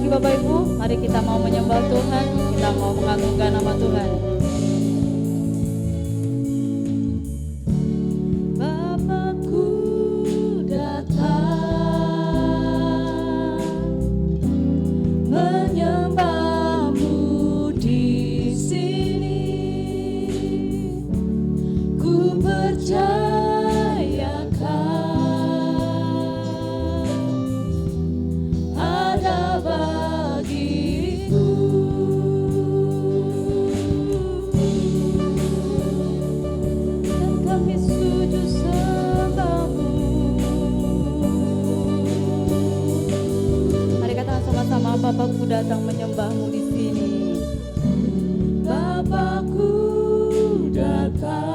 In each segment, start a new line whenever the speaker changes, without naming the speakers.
lagi Bapak Ibu, mari kita mau menyembah Tuhan, kita mau mengagungkan nama Tuhan. Bapakku datang menyembahmu di sini, ku percayakan ada bagiku. Dan kami sujud sembahmu. Mari katakan sama-sama, Bapakku datang menyembahmu di sini. Bapakku datang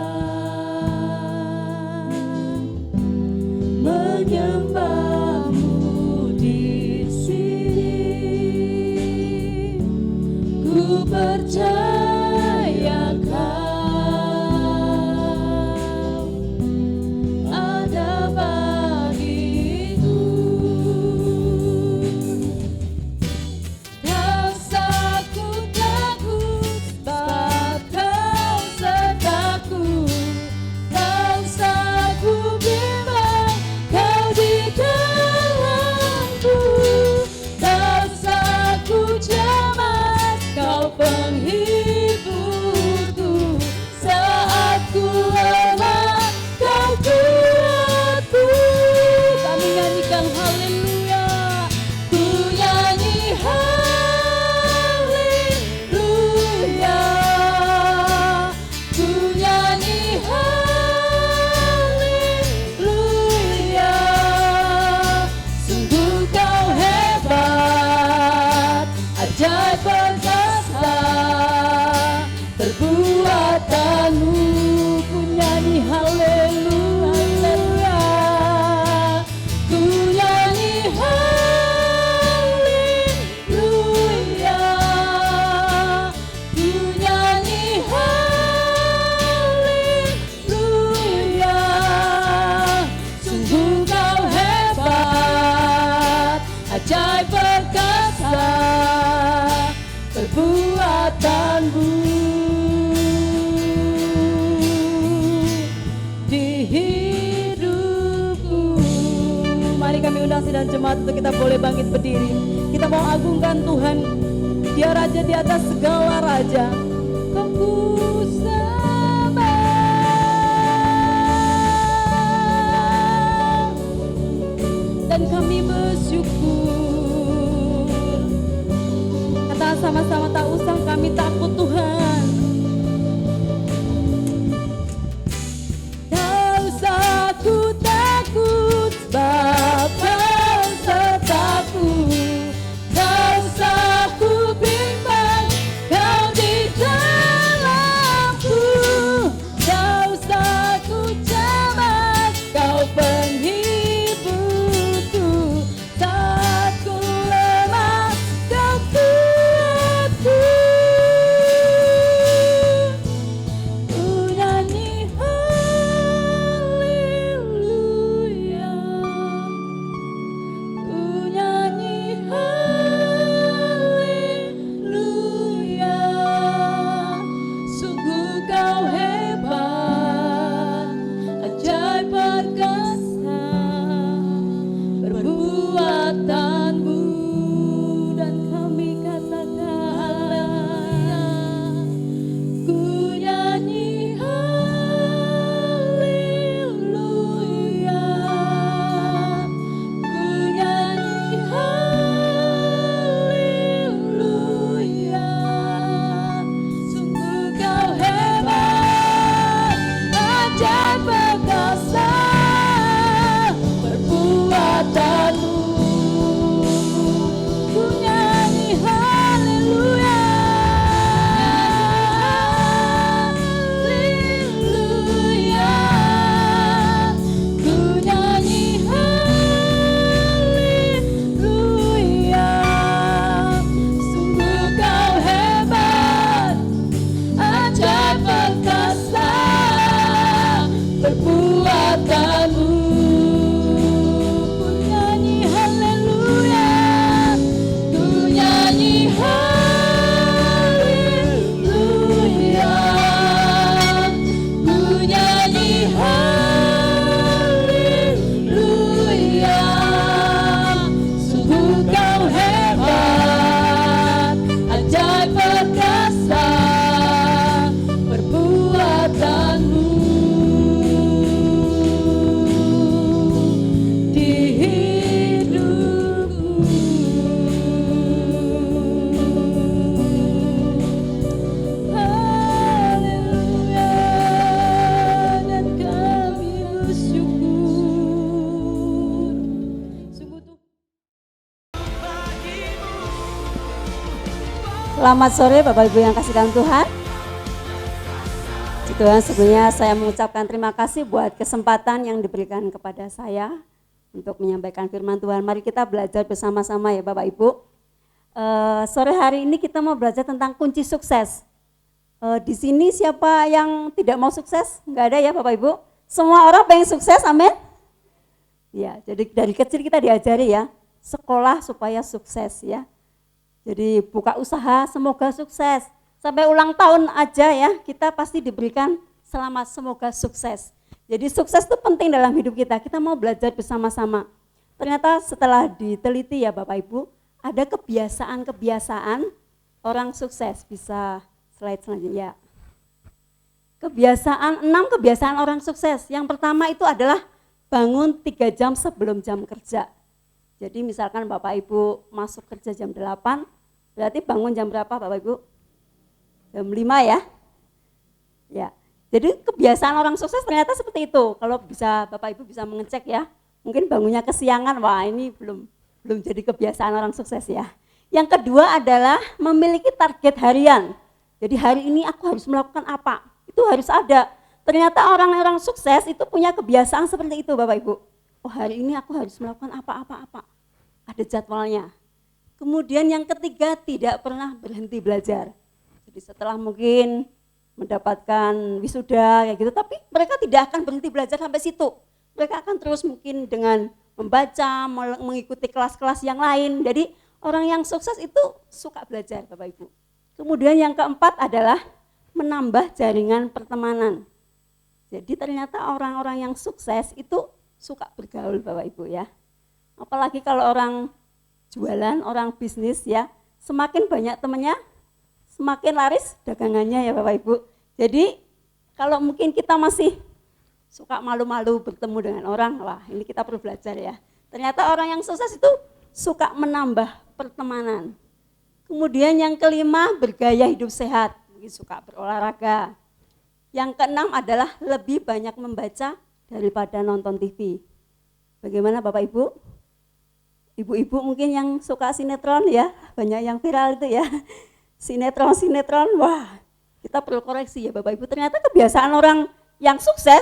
menyembahmu di sini, ku percayakan ada bagiku. Rasaku takut sebab kau sertaku, rasaku bimbang kau di dalamku, rasaku cemas kau penghiburku, saat ku lemah kau kuatku. Kami nyanyikan haleluya, ku nyanyi haleluya, ku nyanyi haleluya. Sungguh kau hebat, ajaib perkasa perbuatanmu, ku nyanyi haleluya, ku nyanyi haleluya, ku nyanyi haleluya. Sungguh kau hebat, ajaib perkasa perbuatanmu di hidupku. Mari kami undang sidang jemaat untuk kita boleh bangkit berdiri. Kita mau agungkan Tuhan, Dia Raja di atas segala raja. Kau ku sembah dan kami bersyukur. Kata sama-sama, tak usah kami takut Tuhan, tak usah ku takut sebab kau sertaku, tak usah ku bimbang kau di dalam
Selamat sore Bapak Ibu yang kasih dalam Tuhan. Tuhan, sebelumnya saya mengucapkan terima kasih buat kesempatan yang diberikan kepada saya untuk menyampaikan firman Tuhan. Mari kita belajar bersama-sama ya Bapak Ibu. Sore hari ini kita mau belajar tentang kunci sukses. Di sini siapa yang tidak mau sukses? Enggak ada ya Bapak Ibu? Semua orang pengen sukses, amin? Ya, jadi dari kecil kita diajari ya, sekolah supaya sukses ya. Jadi buka usaha semoga sukses. Sampai ulang tahun aja ya, kita pasti diberikan selamat semoga sukses. Jadi sukses itu penting dalam hidup kita. Kita mau belajar bersama-sama. Ternyata setelah diteliti ya Bapak Ibu, ada kebiasaan-kebiasaan orang sukses. Bisa slide selanjutnya. Kebiasaan, 6 kebiasaan orang sukses. Yang pertama itu adalah bangun 3 jam sebelum jam kerja. Jadi misalkan Bapak Ibu masuk kerja jam 8, berarti bangun jam berapa Bapak Ibu? Jam 5 ya. Ya. Jadi kebiasaan orang sukses ternyata seperti itu. Kalau bisa Bapak Ibu bisa mengecek ya. Mungkin bangunnya kesiangan, wah ini belum jadi kebiasaan orang sukses ya. Yang kedua adalah memiliki target harian. Jadi hari ini aku harus melakukan apa? Itu harus ada. Ternyata orang-orang sukses itu punya kebiasaan seperti itu Bapak Ibu. Oh hari ini aku harus melakukan apa. Ada jadwalnya. Kemudian yang ketiga tidak pernah berhenti belajar. Jadi setelah mungkin mendapatkan wisuda kayak gitu, tapi mereka tidak akan berhenti belajar sampai situ. Mereka akan terus mungkin dengan membaca, mengikuti kelas-kelas yang lain. Jadi orang yang sukses itu suka belajar Bapak Ibu. Kemudian yang keempat adalah menambah jaringan pertemanan. Jadi ternyata orang-orang yang sukses itu suka bergaul Bapak Ibu ya. Apalagi kalau orang jualan, orang bisnis ya, semakin banyak temannya, semakin laris dagangannya ya Bapak Ibu. Jadi kalau mungkin kita masih suka malu-malu bertemu dengan orang, wah ini kita perlu belajar ya. Ternyata orang yang sukses itu suka menambah pertemanan. Kemudian yang kelima bergaya hidup sehat, mungkin suka berolahraga. Yang keenam adalah lebih banyak membaca daripada nonton TV. Bagaimana Bapak Ibu? Ibu-ibu mungkin yang suka sinetron ya, banyak yang viral itu ya. Sinetron, wah kita perlu koreksi ya Bapak Ibu. Ternyata kebiasaan orang yang sukses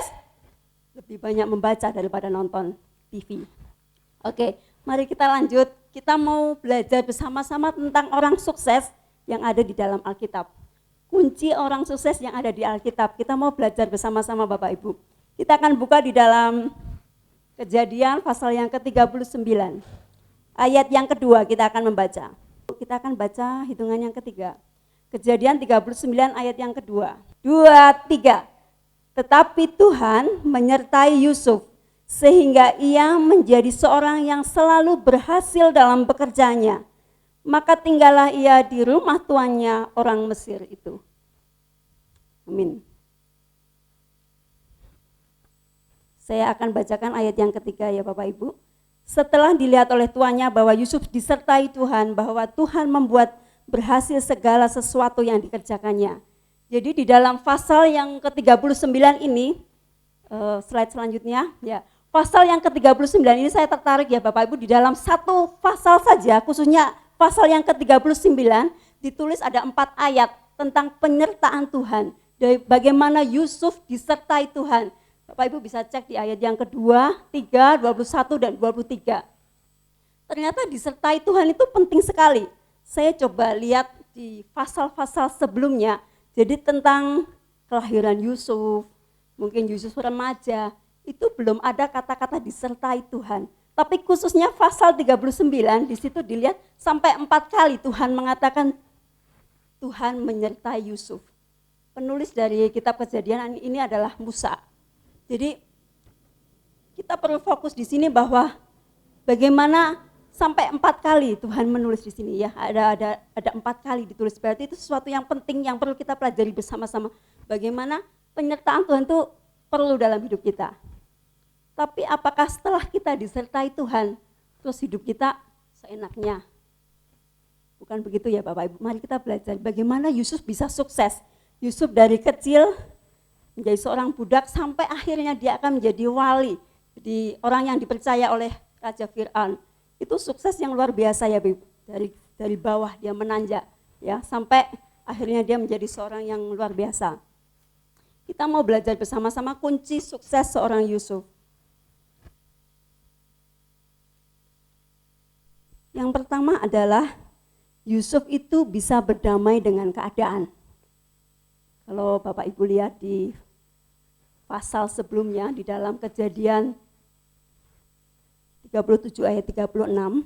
lebih banyak membaca daripada nonton TV. Oke, mari kita lanjut. Kita mau belajar bersama-sama tentang orang sukses yang ada di dalam Alkitab. Kunci orang sukses yang ada di Alkitab. Kita mau belajar bersama-sama Bapak Ibu. Kita akan buka di dalam Kejadian pasal yang ke-39. Ayat yang kedua kita akan membaca. Kita akan baca hitungan yang ketiga. Kejadian 39 ayat yang kedua. 2, 3. Tetapi Tuhan menyertai Yusuf sehingga ia menjadi seorang yang selalu berhasil dalam pekerjaannya. Maka tinggallah ia di rumah tuannya orang Mesir itu. Amin. Saya akan bacakan ayat yang ketiga ya Bapak Ibu. Setelah dilihat oleh tuannya bahwa Yusuf disertai Tuhan, bahwa Tuhan membuat berhasil segala sesuatu yang dikerjakannya. Jadi di dalam pasal yang ke-39 ini, slide selanjutnya, ya, pasal yang ke-39 ini saya tertarik ya Bapak Ibu, di dalam satu pasal saja, khususnya pasal yang ke-39, ditulis ada 4 ayat tentang penyertaan Tuhan, dari bagaimana Yusuf disertai Tuhan. Bapak Ibu bisa cek di ayat yang kedua, 3, 21, dan 23. Ternyata disertai Tuhan itu penting sekali. Saya coba lihat di pasal-pasal sebelumnya, jadi tentang kelahiran Yusuf, mungkin Yusuf remaja, itu belum ada kata-kata disertai Tuhan. Tapi khususnya pasal 39, di situ dilihat sampai 4 kali Tuhan mengatakan Tuhan menyertai Yusuf. Penulis dari kitab Kejadian ini adalah Musa. Jadi kita perlu fokus di sini bahwa bagaimana sampai 4 kali Tuhan menulis di sini ya. Ada 4 kali ditulis, berarti itu sesuatu yang penting yang perlu kita pelajari bersama-sama. Bagaimana penyertaan Tuhan itu perlu dalam hidup kita. Tapi apakah setelah kita disertai Tuhan, terus hidup kita seenaknya? Bukan begitu ya Bapak Ibu. Mari kita belajar bagaimana Yusuf bisa sukses. Yusuf dari kecil menjadi seorang budak sampai akhirnya dia akan menjadi wali. Jadi orang yang dipercaya oleh Raja Fir'aun. Itu sukses yang luar biasa ya Ibu. Dari bawah dia menanjak ya, sampai akhirnya dia menjadi seorang yang luar biasa. Kita mau belajar bersama-sama kunci sukses seorang Yusuf. Yang pertama adalah Yusuf itu bisa berdamai dengan keadaan. Kalau Bapak Ibu lihat di pasal sebelumnya di dalam Kejadian 37 ayat 36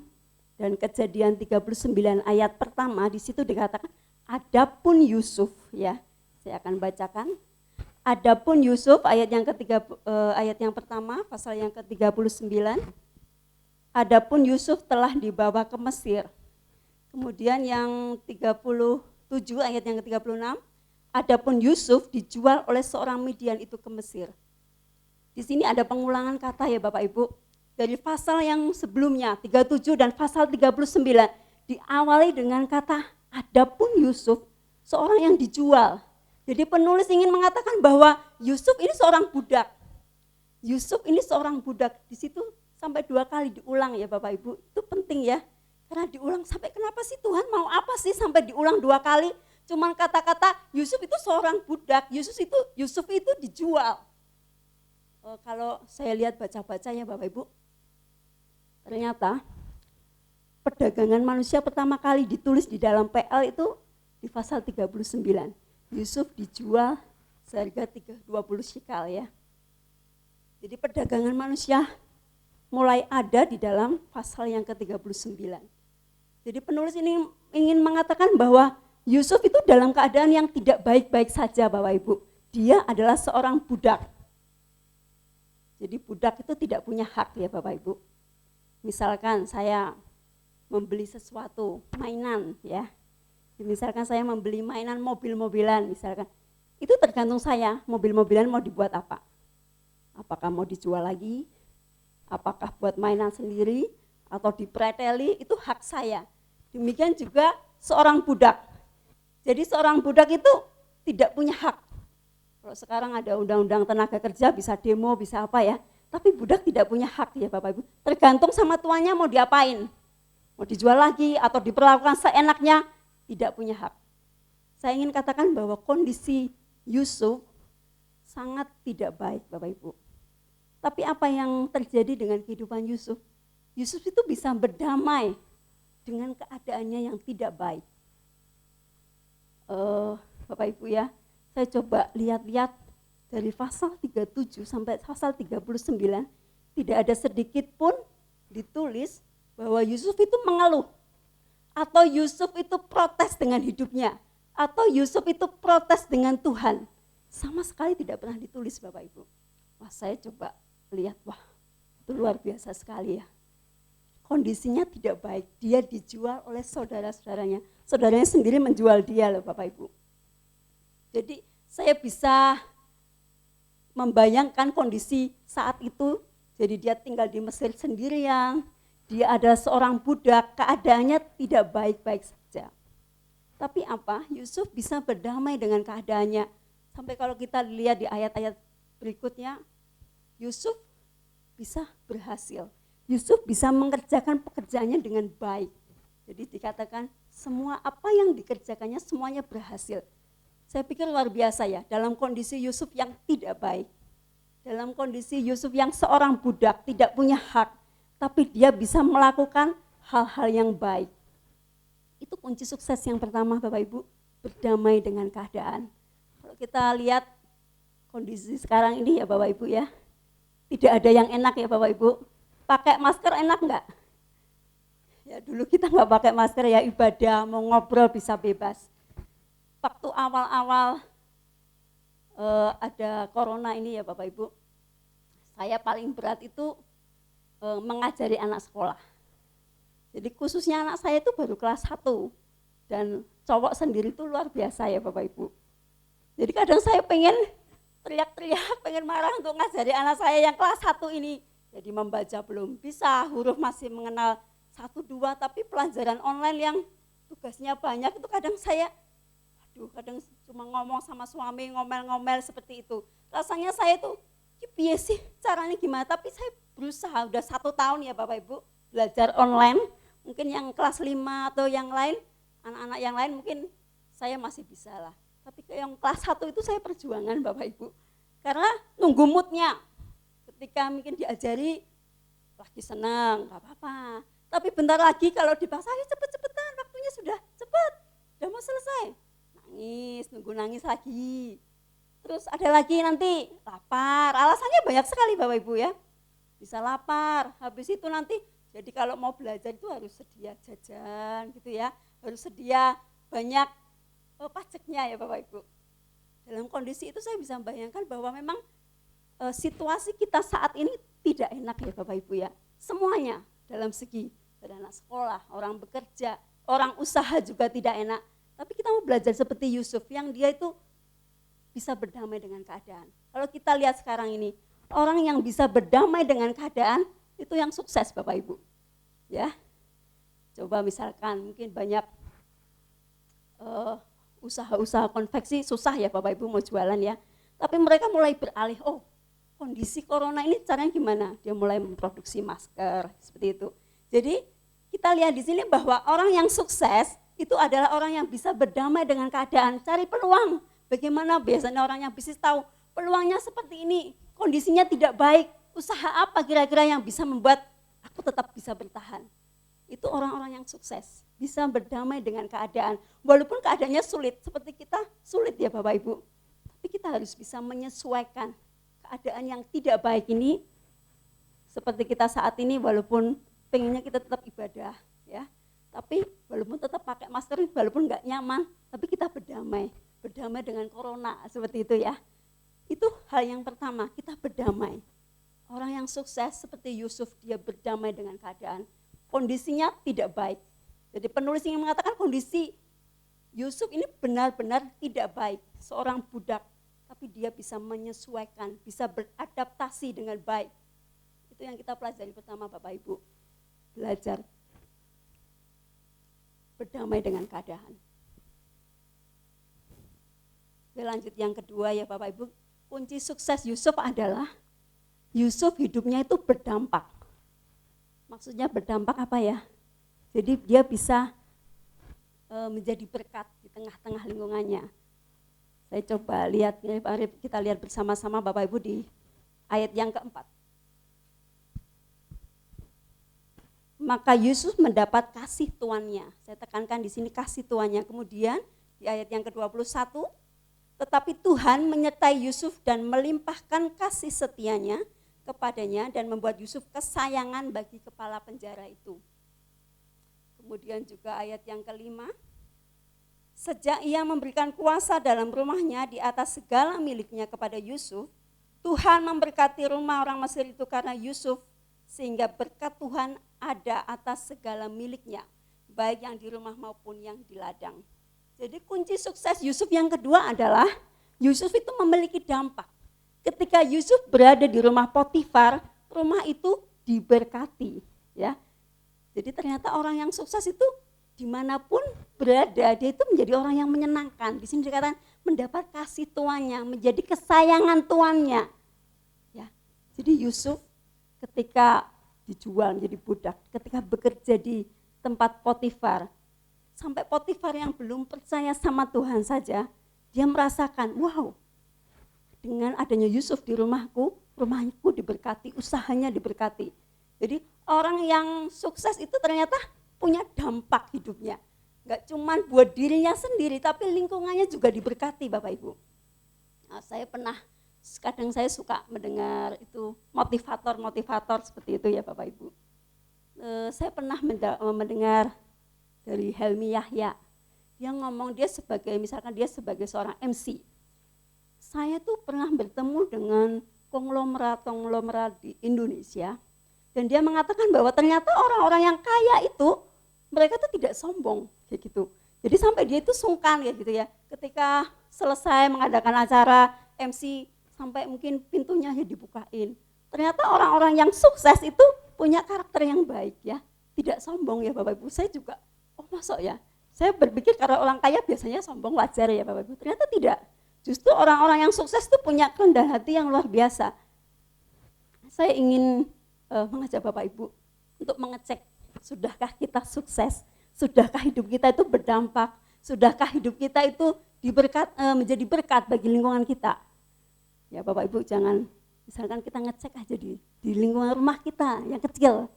dan Kejadian 39 ayat pertama, di situ dikatakan adapun Yusuf, ya. Saya akan bacakan. Adapun Yusuf ayat yang pertama pasal yang ke-39. Adapun Yusuf telah dibawa ke Mesir. Kemudian yang 37 ayat yang ke-36, adapun Yusuf dijual oleh seorang Midian itu ke Mesir. Di sini ada pengulangan kata ya Bapak Ibu. Dari pasal yang sebelumnya 37 dan pasal 39 diawali dengan kata adapun Yusuf, seorang yang dijual. Jadi penulis ingin mengatakan bahwa Yusuf ini seorang budak. Yusuf ini seorang budak. Di situ sampai 2 kali diulang ya Bapak Ibu. Itu penting ya. Karena diulang sampai kenapa sih Tuhan mau apa sih sampai diulang 2 kali? Cuman kata-kata Yusuf itu seorang budak. Yusuf itu dijual. Kalau saya lihat baca-baca ya Bapak Ibu. Ternyata perdagangan manusia pertama kali ditulis di dalam PL itu di pasal 39. Yusuf dijual seharga 20 shikal ya. Jadi perdagangan manusia mulai ada di dalam pasal yang ke-39. Jadi penulis ini ingin mengatakan bahwa Yusuf itu dalam keadaan yang tidak baik-baik saja Bapak Ibu. Dia adalah seorang budak. Jadi budak itu tidak punya hak ya Bapak Ibu. Misalkan saya membeli sesuatu, mainan ya. Misalkan saya membeli mainan mobil-mobilan misalkan. Itu tergantung saya, mobil-mobilan mau dibuat apa. Apakah mau dijual lagi? Apakah buat mainan sendiri atau dipreteli, itu hak saya. Demikian juga seorang budak. Jadi seorang budak itu tidak punya hak. Kalau sekarang ada undang-undang tenaga kerja bisa demo, bisa apa ya. Tapi budak tidak punya hak ya Bapak Ibu. Tergantung sama tuannya mau diapain. Mau dijual lagi atau diperlakukan seenaknya, tidak punya hak. Saya ingin katakan bahwa kondisi Yusuf sangat tidak baik Bapak Ibu. Tapi apa yang terjadi dengan kehidupan Yusuf? Yusuf itu bisa berdamai dengan keadaannya yang tidak baik. Bapak Ibu ya, saya coba lihat-lihat dari pasal 37 sampai pasal 39, tidak ada sedikit pun ditulis bahwa Yusuf itu mengeluh, atau Yusuf itu protes dengan hidupnya, atau Yusuf itu protes dengan Tuhan. Sama sekali tidak pernah ditulis Bapak Ibu. Wah, saya coba lihat, wah itu luar biasa sekali ya. Kondisinya tidak baik, dia dijual oleh saudara-saudaranya. Saudaranya sendiri menjual dia loh Bapak Ibu. Jadi saya bisa membayangkan kondisi saat itu, jadi dia tinggal di Mesir sendirian, dia adalah seorang budak, keadaannya tidak baik-baik saja. Tapi apa? Yusuf bisa berdamai dengan keadaannya. Sampai kalau kita lihat di ayat-ayat berikutnya, Yusuf bisa berhasil. Yusuf bisa mengerjakan pekerjaannya dengan baik. Jadi dikatakan semua apa yang dikerjakannya semuanya berhasil. Saya pikir luar biasa ya, dalam kondisi Yusuf yang tidak baik. Dalam kondisi Yusuf yang seorang budak, tidak punya hak. Tapi dia bisa melakukan hal-hal yang baik. Itu kunci sukses yang pertama Bapak Ibu, berdamai dengan keadaan. Kalau kita lihat kondisi sekarang ini ya Bapak Ibu ya, tidak ada yang enak ya Bapak Ibu. Pakai masker enak enggak? Ya dulu kita enggak pakai masker ya, ibadah, mau ngobrol bisa bebas. Waktu awal-awal ada corona ini ya Bapak Ibu, saya paling berat itu mengajari anak sekolah. Jadi khususnya anak saya itu baru kelas 1 dan cowok sendiri itu luar biasa ya Bapak Ibu. Jadi kadang saya pengen teriak-teriak, pengen marah untuk ngajari anak saya yang kelas 1 ini. Jadi membaca belum bisa, huruf masih mengenal 1, 2, tapi pelajaran online yang tugasnya banyak itu kadang saya, kadang cuma ngomong sama suami, ngomel-ngomel seperti itu. Rasanya saya tuh, piye sih caranya gimana, tapi saya berusaha, udah 1 tahun ya Bapak Ibu, belajar online, mungkin yang kelas 5 atau yang lain, Anak-anak yang lain mungkin saya masih bisa lah. Tapi ke yang kelas 1 itu saya perjuangan Bapak Ibu. Karena nunggu moodnya. Ketika mungkin diajari, lagi senang, gak apa-apa. Tapi bentar lagi kalau dipaksa, ayo cepet-cepetan, waktunya sudah mau selesai. Nangis, nunggu nangis lagi. Terus ada lagi nanti lapar, alasannya banyak sekali Bapak Ibu ya. Bisa lapar, habis itu nanti jadi kalau mau belajar itu harus sedia jajan gitu ya. Harus sedia banyak pajaknya ya Bapak Ibu. Dalam kondisi itu saya bisa membayangkan bahwa memang situasi kita saat ini tidak enak ya Bapak Ibu ya. Semuanya dalam segi anak sekolah, orang bekerja, orang usaha juga tidak enak. Tapi kita mau belajar seperti Yusuf yang dia itu bisa berdamai dengan keadaan. Kalau kita lihat sekarang ini, orang yang bisa berdamai dengan keadaan itu yang sukses Bapak Ibu. Ya. Coba misalkan mungkin banyak usaha-usaha konveksi susah ya Bapak Ibu mau jualan ya. Tapi mereka mulai beralih, kondisi corona ini caranya gimana? Dia mulai memproduksi masker seperti itu. Jadi kita lihat di sini bahwa orang yang sukses itu adalah orang yang bisa berdamai dengan keadaan, cari peluang. Bagaimana biasanya orang yang bisnis tahu peluangnya seperti ini, kondisinya tidak baik, usaha apa kira-kira yang bisa membuat aku tetap bisa bertahan. Itu orang-orang yang sukses, bisa berdamai dengan keadaan. Walaupun keadaannya sulit, seperti kita sulit ya Bapak Ibu. Tapi kita harus bisa menyesuaikan keadaan yang tidak baik ini. Seperti kita saat ini walaupun pengennya kita tetap ibadah ya. Tapi walaupun tetap pakai masker, walaupun enggak nyaman, tapi kita berdamai dengan corona seperti itu ya. Itu hal yang pertama, kita berdamai. Orang yang sukses seperti Yusuf, dia berdamai dengan keadaan. Kondisinya tidak baik. Jadi penulis yang mengatakan kondisi Yusuf ini benar-benar tidak baik. Seorang budak, tapi dia bisa menyesuaikan, bisa beradaptasi dengan baik. Itu yang kita pelajari pertama Bapak Ibu. Belajar berdamai dengan keadaan. Lanjut yang kedua ya Bapak Ibu, kunci sukses Yusuf adalah Yusuf hidupnya itu berdampak. Maksudnya berdampak apa ya? Jadi dia bisa menjadi berkat di tengah-tengah lingkungannya. Saya coba lihat, kita lihat bersama-sama Bapak Ibu di ayat yang keempat. Maka Yusuf mendapat kasih tuannya. Saya tekankan di sini kasih tuannya. Kemudian di ayat yang ke-21, tetapi Tuhan menyertai Yusuf dan melimpahkan kasih setianya kepadanya dan membuat Yusuf kesayangan bagi kepala penjara itu. Kemudian juga ayat yang ke-5, sejak ia memberikan kuasa dalam rumahnya di atas segala miliknya kepada Yusuf, Tuhan memberkati rumah orang Mesir itu karena Yusuf, sehingga berkat Tuhan ada atas segala miliknya, baik yang di rumah maupun yang di ladang. Jadi kunci sukses Yusuf yang kedua adalah Yusuf itu memiliki dampak. Ketika Yusuf berada di rumah Potifar, rumah itu diberkati. Ya. Jadi ternyata orang yang sukses itu dimanapun berada, dia itu menjadi orang yang menyenangkan. Di sini dikatakan mendapat kasih tuannya, menjadi kesayangan tuannya. Ya. Jadi Yusuf ketika dijual menjadi budak, ketika bekerja di tempat Potifar, sampai Potifar yang belum percaya sama Tuhan saja, dia merasakan, wow, dengan adanya Yusuf di rumahku diberkati, usahanya diberkati. Jadi orang yang sukses itu ternyata punya dampak hidupnya. Enggak cuma buat dirinya sendiri, tapi lingkungannya juga diberkati Bapak Ibu. Nah, kadang saya suka mendengar itu motivator seperti itu ya Bapak Ibu. Saya pernah mendengar dari Helmi Yahya. Dia ngomong misalkan dia sebagai seorang MC. Saya tuh pernah bertemu dengan konglomerat di Indonesia dan dia mengatakan bahwa ternyata orang-orang yang kaya itu mereka tuh tidak sombong kayak gitu. Jadi sampai dia itu sungkan ya gitu ya. Ketika selesai mengadakan acara MC sampai mungkin pintunya dibukain. Ternyata orang-orang yang sukses itu punya karakter yang baik ya. Tidak sombong ya Bapak Ibu. Saya juga, masuk ya. Saya berpikir karena orang kaya biasanya sombong, wajar ya Bapak Ibu. Ternyata tidak. Justru orang-orang yang sukses itu punya kerendahan hati yang luar biasa. Saya ingin mengajak Bapak Ibu untuk mengecek, sudahkah kita sukses? Sudahkah hidup kita itu berdampak? Sudahkah hidup kita itu menjadi berkat bagi lingkungan kita? Ya Bapak Ibu, jangan misalkan kita ngecek aja di lingkungan rumah kita yang kecil.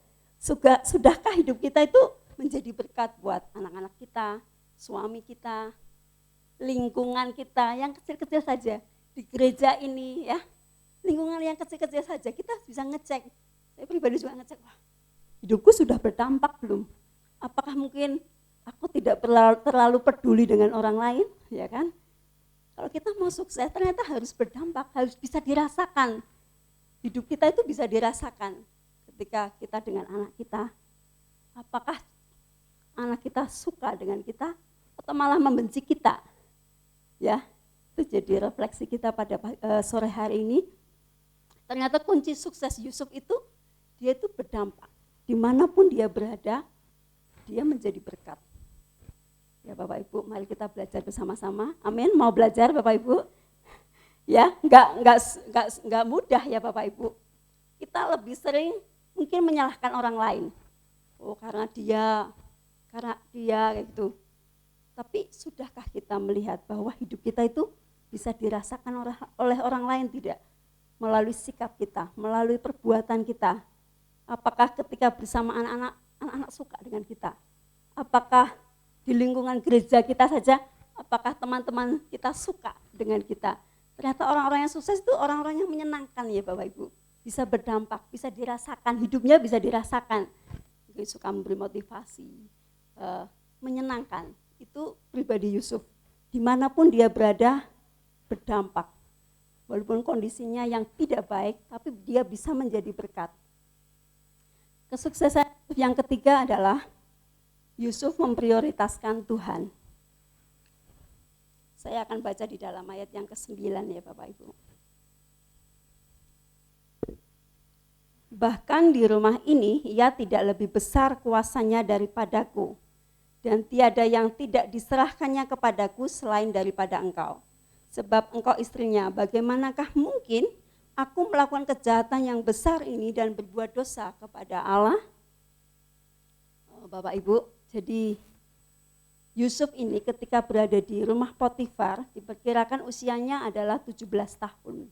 Sudahkah hidup kita itu menjadi berkat buat anak-anak kita, suami kita, lingkungan kita yang kecil-kecil saja. Di gereja ini ya, lingkungan yang kecil-kecil saja kita bisa ngecek. Saya pribadi juga ngecek, wah hidupku sudah berdampak belum? Apakah mungkin aku tidak terlalu peduli dengan orang lain, ya kan? Kalau kita mau sukses ternyata harus berdampak, harus bisa dirasakan. Hidup kita itu bisa dirasakan ketika kita dengan anak kita. Apakah anak kita suka dengan kita atau malah membenci kita? Ya, itu jadi refleksi kita pada sore hari ini. Ternyata kunci sukses Yusuf itu, dia itu berdampak. Dimanapun dia berada, dia menjadi berkat. Ya Bapak Ibu, mari kita belajar bersama-sama. Amin. Mau belajar Bapak Ibu? Ya, enggak mudah ya Bapak Ibu. Kita lebih sering mungkin menyalahkan orang lain. Oh, karena dia kayak gitu. Tapi sudahkah kita melihat bahwa hidup kita itu bisa dirasakan oleh orang lain tidak? Melalui sikap kita, melalui perbuatan kita. Apakah ketika bersama anak-anak suka dengan kita? Apakah di lingkungan gereja kita saja, apakah teman-teman kita suka dengan kita? Ternyata orang-orang yang sukses itu orang-orang yang menyenangkan ya Bapak Ibu. Bisa berdampak, bisa dirasakan, hidupnya bisa dirasakan. Mungkin suka memberi motivasi, menyenangkan. Itu pribadi Yusuf. Dimanapun dia berada, berdampak. Walaupun kondisinya yang tidak baik, tapi dia bisa menjadi berkat. Kesuksesan yang ketiga adalah Yusuf memprioritaskan Tuhan. Saya akan baca di dalam ayat yang ke-9 ya Bapak Ibu. Bahkan di rumah ini ia tidak lebih besar kuasanya daripadaku, dan tiada yang tidak diserahkannya kepadaku selain daripada engkau. Sebab engkau istrinya, bagaimanakah mungkin aku melakukan kejahatan yang besar ini dan berbuat dosa kepada Allah? Bapak Ibu, jadi Yusuf ini ketika berada di rumah Potifar diperkirakan usianya adalah 17 tahun.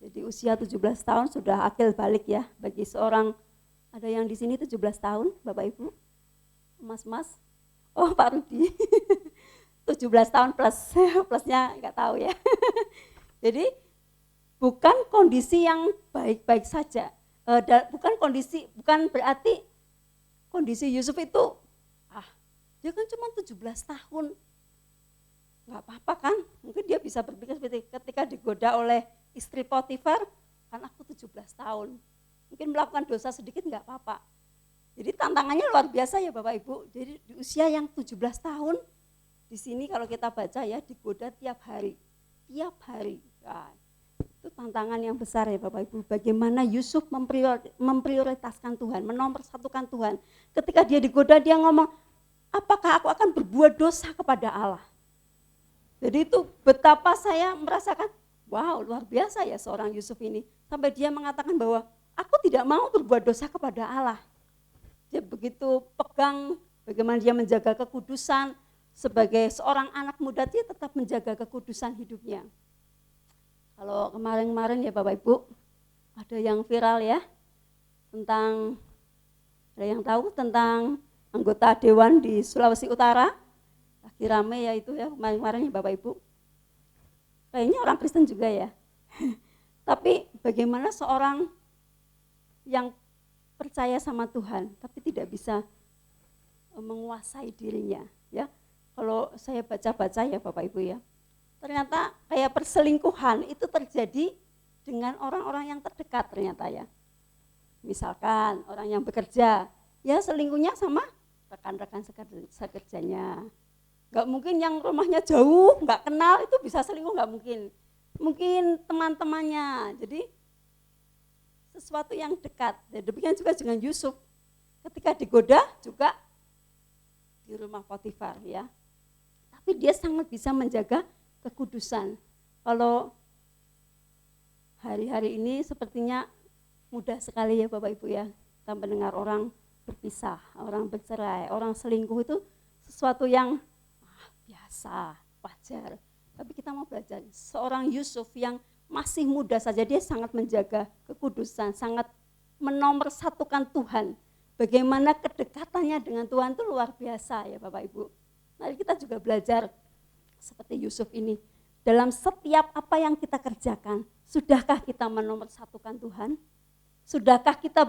Jadi usia 17 tahun sudah akil balik ya bagi seorang, ada yang di sini 17 tahun Bapak Ibu, mas-mas, oh Pak Rudi, 17 tahun plusnya nggak tahu ya. Jadi bukan kondisi yang baik-baik saja, bukan berarti kondisi Yusuf itu, dia kan cuma 17 tahun, nggak apa-apa kan, mungkin dia bisa berpikir seperti ketika digoda oleh istri Potifar, kan aku 17 tahun, mungkin melakukan dosa sedikit nggak apa-apa. Jadi tantangannya luar biasa ya Bapak Ibu, jadi di usia yang 17 tahun, di sini kalau kita baca ya, digoda tiap hari. Nah, itu tantangan yang besar ya Bapak Ibu, bagaimana Yusuf memprioritaskan Tuhan, menomorsatukan Tuhan. Ketika dia digoda, dia ngomong, apakah aku akan berbuat dosa kepada Allah? Jadi itu betapa saya merasakan, wow luar biasa ya seorang Yusuf ini. Sampai dia mengatakan bahwa aku tidak mau berbuat dosa kepada Allah. Dia begitu pegang bagaimana dia menjaga kekudusan, sebagai seorang anak muda dia tetap menjaga kekudusan hidupnya. Kalau kemarin-kemarin ya Bapak Ibu, ada yang viral ya, ada yang tahu tentang anggota dewan di Sulawesi Utara, lagi rame ya itu ya kemarin-kemarin ya Bapak Ibu. Kayaknya orang Kristen juga ya. Tapi bagaimana seorang yang percaya sama Tuhan, tapi tidak bisa menguasai dirinya ya. Kalau saya baca-baca ya Bapak Ibu ya, ternyata kayak perselingkuhan itu terjadi dengan orang-orang yang terdekat ternyata ya. Misalkan orang yang bekerja, ya selingkuhnya sama rekan-rekan sekerjanya. Nggak mungkin yang rumahnya jauh, nggak kenal itu bisa selingkuh, nggak mungkin. Mungkin teman-temannya, jadi sesuatu yang dekat. Dan demikian juga dengan Yusuf, ketika digoda juga di rumah Potifar ya. Tapi dia sangat bisa menjaga kekudusan. Kalau hari-hari ini sepertinya mudah sekali ya Bapak Ibu ya, kita mendengar orang berpisah, orang bercerai, orang selingkuh itu sesuatu yang biasa, wajar. Tapi kita mau belajar, seorang Yusuf yang masih muda saja dia sangat menjaga kekudusan, sangat menomorsatukan Tuhan. Bagaimana kedekatannya dengan Tuhan itu luar biasa ya Bapak Ibu. Mari kita juga belajar seperti Yusuf ini. Dalam setiap apa yang kita kerjakan, sudahkah kita menomorsatukan Tuhan? Sudahkah kita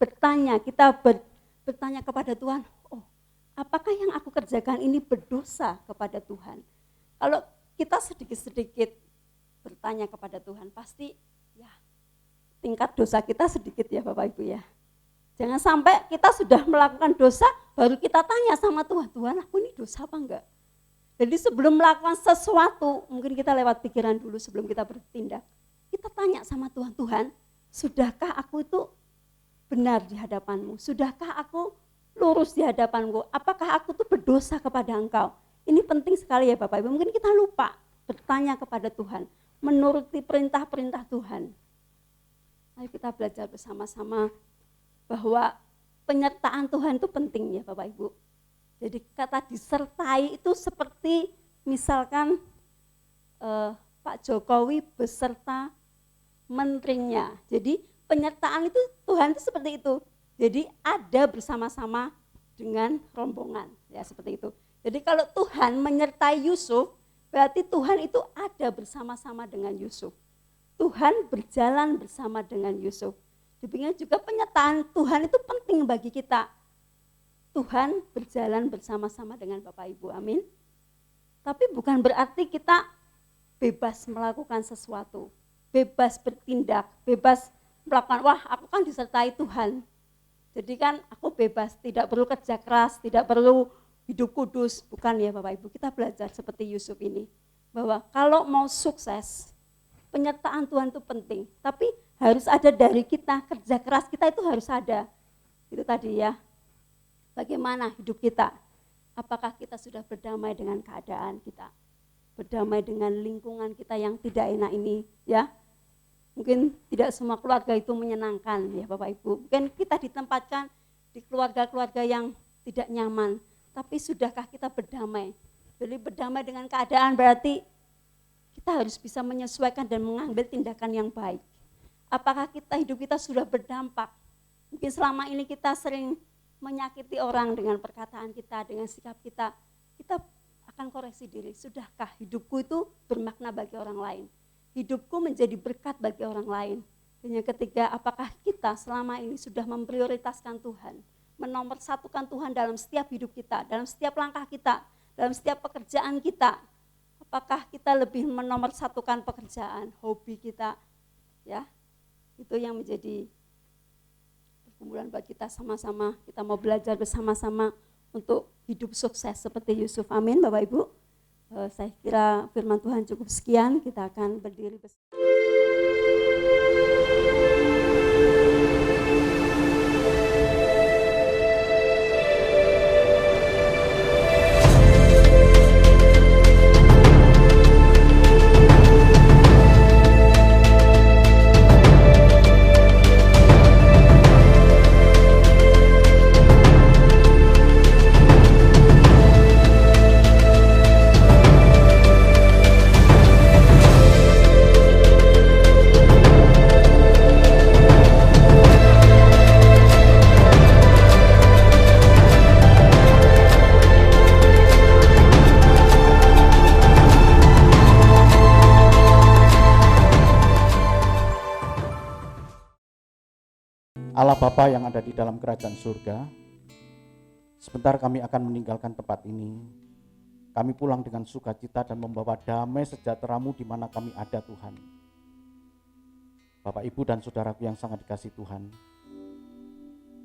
bertanya kepada Tuhan, oh apakah yang aku kerjakan ini berdosa kepada Tuhan? Kalau kita sedikit-sedikit bertanya kepada Tuhan, pasti ya tingkat dosa kita sedikit ya Bapak Ibu ya. Jangan sampai kita sudah melakukan dosa, baru kita tanya sama Tuhan, Tuhan aku ini dosa apa enggak? Jadi sebelum melakukan sesuatu, mungkin kita lewat pikiran dulu sebelum kita bertindak. Kita tanya sama Tuhan, Tuhan sudahkah aku itu benar di hadapan-Mu? Sudahkah aku lurus di hadapan-Mu? Apakah aku tuh berdosa kepada Engkau? Ini penting sekali ya Bapak Ibu, mungkin kita lupa bertanya kepada Tuhan, menuruti perintah-perintah Tuhan. Mari kita belajar bersama-sama bahwa penyertaan Tuhan itu penting ya Bapak Ibu. Jadi kata disertai itu seperti misalkan Pak Jokowi beserta menterinya. Jadi penyertaan itu Tuhan itu seperti itu. Jadi ada bersama-sama dengan rombongan ya seperti itu. Jadi kalau Tuhan menyertai Yusuf, berarti Tuhan itu ada bersama-sama dengan Yusuf. Tuhan berjalan bersama dengan Yusuf. Demikian juga penyertaan Tuhan itu penting bagi kita. Tuhan berjalan bersama-sama dengan Bapak Ibu, amin. Tapi bukan berarti kita bebas melakukan sesuatu, bebas bertindak, bebas melakukan, wah aku kan disertai Tuhan. Jadi kan aku bebas, tidak perlu kerja keras, tidak perlu hidup kudus. Bukan ya Bapak Ibu, kita belajar seperti Yusuf ini. Bahwa kalau mau sukses, penyertaan Tuhan itu penting. Tapi harus ada dari kita, kerja keras kita itu harus ada. Itu tadi ya. Bagaimana hidup kita? Apakah kita sudah berdamai dengan keadaan kita? Berdamai dengan lingkungan kita yang tidak enak ini, ya? Mungkin tidak semua keluarga itu menyenangkan, ya Bapak Ibu. Mungkin kita ditempatkan di keluarga-keluarga yang tidak nyaman. Tapi sudahkah kita berdamai? Jadi berdamai dengan keadaan berarti kita harus bisa menyesuaikan dan mengambil tindakan yang baik. Apakah hidup kita sudah berdampak? Mungkin selama ini kita sering menyakiti orang dengan perkataan kita, dengan sikap kita, kita akan koreksi diri. Sudahkah hidupku itu bermakna bagi orang lain? Hidupku menjadi berkat bagi orang lain. Dan yang ketiga, apakah kita selama ini sudah memprioritaskan Tuhan, menomorsatukan Tuhan dalam setiap hidup kita, dalam setiap langkah kita, dalam setiap pekerjaan kita? Apakah kita lebih menomorsatukan pekerjaan, hobi kita, ya? Itu yang menjadi pergumulan buat kita sama-sama. Kita mau belajar bersama-sama untuk hidup sukses seperti Yusuf. Amin Bapak Ibu. Saya kira firman Tuhan cukup sekian. Kita akan berdiri bersama.
Allah Bapa yang ada di dalam kerajaan surga, sebentar kami akan meninggalkan tempat ini. Kami pulang dengan sukacita dan membawa damai sejahtera-Mu di mana kami ada Tuhan. Bapak, Ibu, dan saudaraku yang sangat dikasihi Tuhan,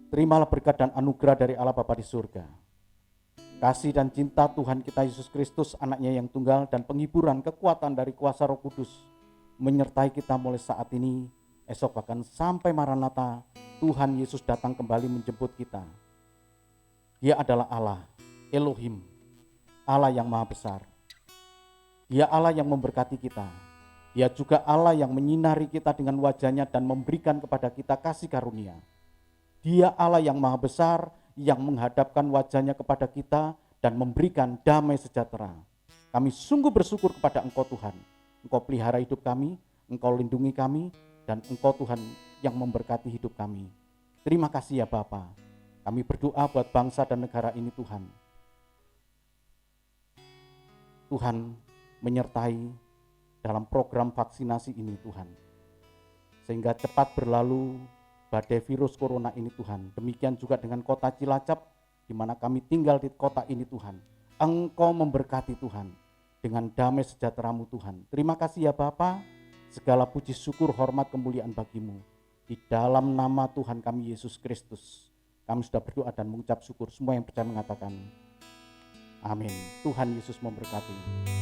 terimalah berkat dan anugerah dari Allah Bapa di surga. Kasih dan cinta Tuhan kita Yesus Kristus, anaknya yang tunggal, dan penghiburan kekuatan dari kuasa Roh Kudus menyertai kita mulai saat ini, esok bahkan sampai Maranatha, Tuhan Yesus datang kembali menjemput kita. Dia adalah Allah, Elohim, Allah yang maha besar. Dia Allah yang memberkati kita. Dia juga Allah yang menyinari kita dengan wajahnya dan memberikan kepada kita kasih karunia. Dia Allah yang maha besar, yang menghadapkan wajahnya kepada kita dan memberikan damai sejahtera. Kami sungguh bersyukur kepada Engkau Tuhan. Engkau pelihara hidup kami, Engkau lindungi kami, dan Engkau Tuhan yang memberkati hidup kami. Terima kasih ya Bapa. Kami berdoa buat bangsa dan negara ini Tuhan. Tuhan menyertai dalam program vaksinasi ini Tuhan. Sehingga cepat berlalu badai virus corona ini Tuhan. Demikian juga dengan kota Cilacap, di mana kami tinggal di kota ini Tuhan. Engkau memberkati Tuhan dengan damai sejahtera-Mu Tuhan. Terima kasih ya Bapa. Segala puji syukur, hormat, kemuliaan bagimu. Di dalam nama Tuhan kami Yesus Kristus. Kami sudah berdoa dan mengucap syukur. Semua yang percaya mengatakan amin. Tuhan Yesus memberkati.